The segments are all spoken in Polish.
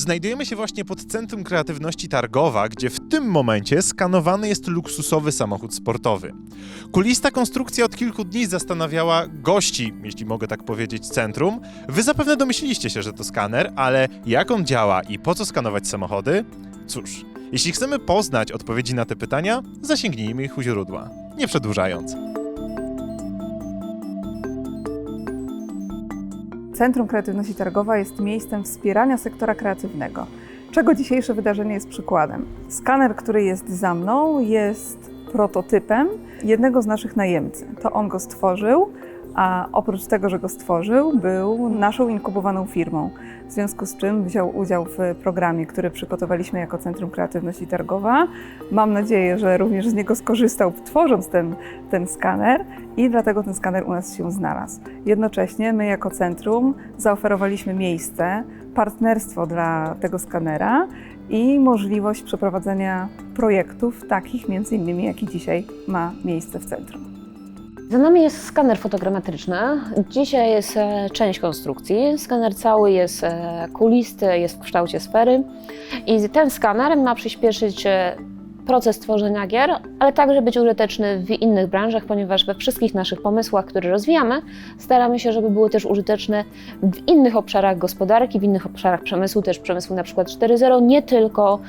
Znajdujemy się właśnie pod Centrum Kreatywności Targowa, gdzie w tym momencie skanowany jest luksusowy samochód sportowy. Kulista konstrukcja od kilku dni zastanawiała gości, jeśli mogę tak powiedzieć, centrum. Wy zapewne domyśliliście się, że to skaner, ale jak on działa i po co skanować samochody? Cóż, jeśli chcemy poznać odpowiedzi na te pytania, zasięgnijmy ich u źródła. Nie przedłużając. Centrum Kreatywności Targowa jest miejscem wspierania sektora kreatywnego, czego dzisiejsze wydarzenie jest przykładem. Skaner, który jest za mną, jest prototypem jednego z naszych najemcy. To on go stworzył, a oprócz tego, że go stworzył, był naszą inkubowaną firmą. W związku z czym wziął udział w programie, który przygotowaliśmy jako Centrum Kreatywności Targowa. Mam nadzieję, że również z niego skorzystał, tworząc ten skaner i dlatego ten skaner u nas się znalazł. Jednocześnie my jako centrum zaoferowaliśmy miejsce, partnerstwo dla tego skanera i możliwość przeprowadzenia projektów takich między innymi, jaki dzisiaj ma miejsce w centrum. Za nami jest skaner fotogrametryczny. Dzisiaj jest część konstrukcji. Skaner cały jest kulisty, jest w kształcie sfery i ten skaner ma przyspieszyć proces tworzenia gier, ale także być użyteczny w innych branżach, ponieważ we wszystkich naszych pomysłach, które rozwijamy, staramy się, żeby były też użyteczne w innych obszarach gospodarki, w innych obszarach przemysłu, też przemysłu na przykład 4.0, nie tylko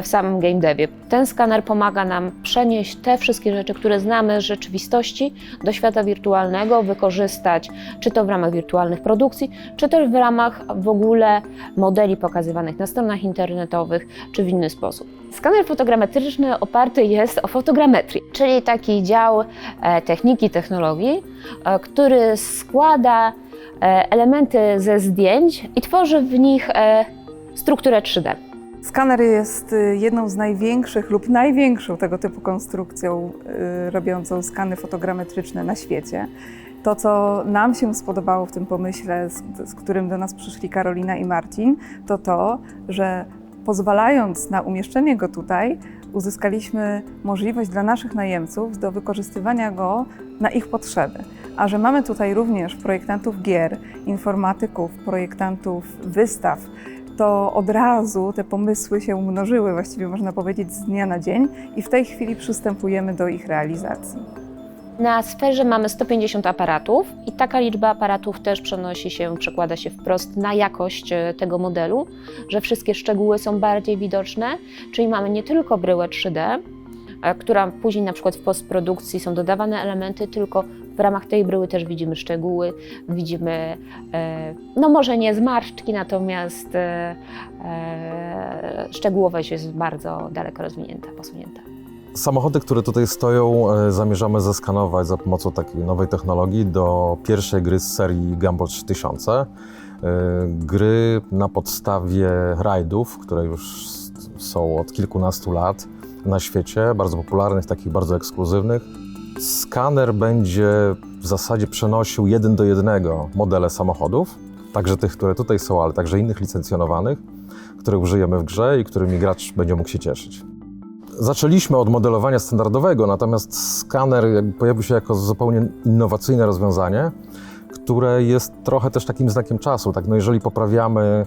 w samym game devie. Ten skaner pomaga nam przenieść te wszystkie rzeczy, które znamy z rzeczywistości do świata wirtualnego, wykorzystać czy to w ramach wirtualnych produkcji, czy też w ramach w ogóle modeli pokazywanych na stronach internetowych, czy w inny sposób. Skaner fotogrametryczny oparty jest o fotogrametrię, czyli taki dział techniki, technologii, który składa elementy ze zdjęć i tworzy w nich strukturę 3D. Skaner jest jedną z największych lub największą tego typu konstrukcją robiącą skany fotogrametryczne na świecie. To, co nam się spodobało w tym pomyśle, z którym do nas przyszli Karolina i Marcin, to, że pozwalając na umieszczenie go tutaj, uzyskaliśmy możliwość dla naszych najemców do wykorzystywania go na ich potrzeby. A że mamy tutaj również projektantów gier, informatyków, projektantów wystaw, to od razu te pomysły się mnożyły, właściwie można powiedzieć z dnia na dzień i w tej chwili przystępujemy do ich realizacji. Na sferze mamy 150 aparatów i taka liczba aparatów też przekłada się wprost na jakość tego modelu, że wszystkie szczegóły są bardziej widoczne, czyli mamy nie tylko bryłę 3D, która później na przykład w postprodukcji są dodawane elementy, tylko w ramach tej bryły też widzimy szczegóły, widzimy, no może nie zmarszczki, natomiast szczegółowość jest bardzo daleko rozwinięta, posunięta. Samochody, które tutaj stoją, zamierzamy zeskanować za pomocą takiej nowej technologii do pierwszej gry z serii Gumball 3000. Gry na podstawie rajdów, które już są od kilkunastu lat na świecie, bardzo popularnych, takich bardzo ekskluzywnych. Skaner będzie w zasadzie przenosił 1 do 1 modele samochodów, także tych, które tutaj są, ale także innych licencjonowanych, których użyjemy w grze i którymi gracz będzie mógł się cieszyć. Zaczęliśmy od modelowania standardowego, natomiast skaner pojawił się jako zupełnie innowacyjne rozwiązanie, które jest trochę też takim znakiem czasu. Tak, no jeżeli poprawiamy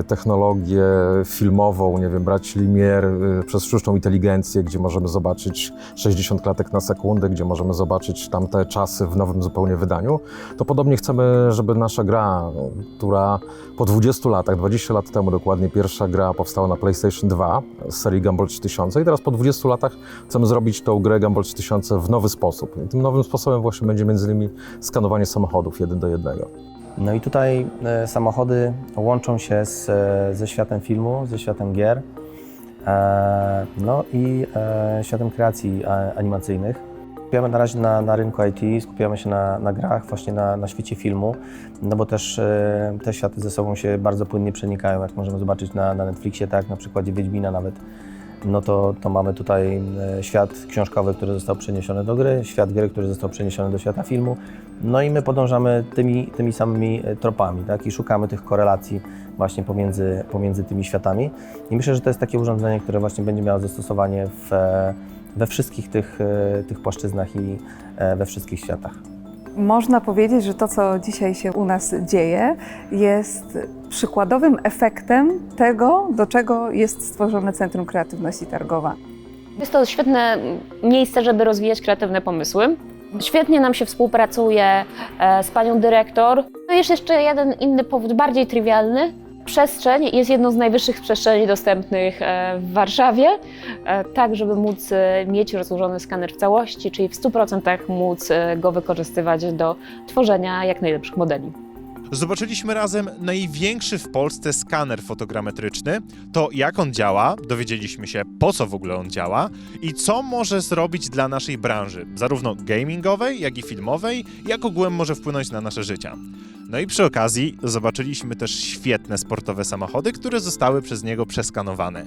technologię filmową, nie wiem, brać Lumière przez sztuczną inteligencję, gdzie możemy zobaczyć 60 klatek na sekundę, gdzie możemy zobaczyć tamte czasy w nowym zupełnie wydaniu, to podobnie chcemy, żeby nasza gra, która po 20 latach, 20 lat temu dokładnie pierwsza gra powstała na PlayStation 2 z serii Gumball 3000 i teraz po 20 latach chcemy zrobić tą grę Gumball 3000 w nowy sposób. I tym nowym sposobem właśnie będzie między innymi skanowanie samochodów 1 do 1. No i tutaj samochody łączą się ze światem filmu, ze światem gier, no i światem kreacji animacyjnych. Skupiamy na razie na rynku IT, skupiamy się na grach, właśnie na świecie filmu, no bo też te światy ze sobą się bardzo płynnie przenikają, jak możemy zobaczyć na Netflixie, tak, na przykładzie Wiedźmina nawet. No to mamy tutaj świat książkowy, który został przeniesiony do gry, świat gry, który został przeniesiony do świata filmu. No i my podążamy tymi samymi tropami, tak? I szukamy tych korelacji właśnie pomiędzy tymi światami. I myślę, że to jest takie urządzenie, które właśnie będzie miało zastosowanie we wszystkich tych płaszczyznach i we wszystkich światach. Można powiedzieć, że to, co dzisiaj się u nas dzieje, jest przykładowym efektem tego, do czego jest stworzone Centrum Kreatywności Targowa. Jest to świetne miejsce, żeby rozwijać kreatywne pomysły. Świetnie nam się współpracuje z panią dyrektor. No i jest jeszcze jeden inny powód, bardziej trywialny. Przestrzeń jest jedną z najwyższych przestrzeni dostępnych w Warszawie, tak żeby móc mieć rozłożony skaner w całości, czyli w 100% móc go wykorzystywać do tworzenia jak najlepszych modeli. Zobaczyliśmy razem największy w Polsce skaner fotogrametryczny. To jak on działa, dowiedzieliśmy się po co w ogóle on działa i co może zrobić dla naszej branży, zarówno gamingowej, jak i filmowej, jak ogółem może wpłynąć na nasze życia. No i przy okazji zobaczyliśmy też świetne sportowe samochody, które zostały przez niego przeskanowane.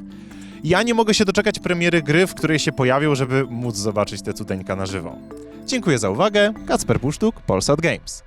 Ja nie mogę się doczekać premiery gry, w której się pojawią, żeby móc zobaczyć te cudeńka na żywo. Dziękuję za uwagę, Kacper Pusztuk, Polsat Games.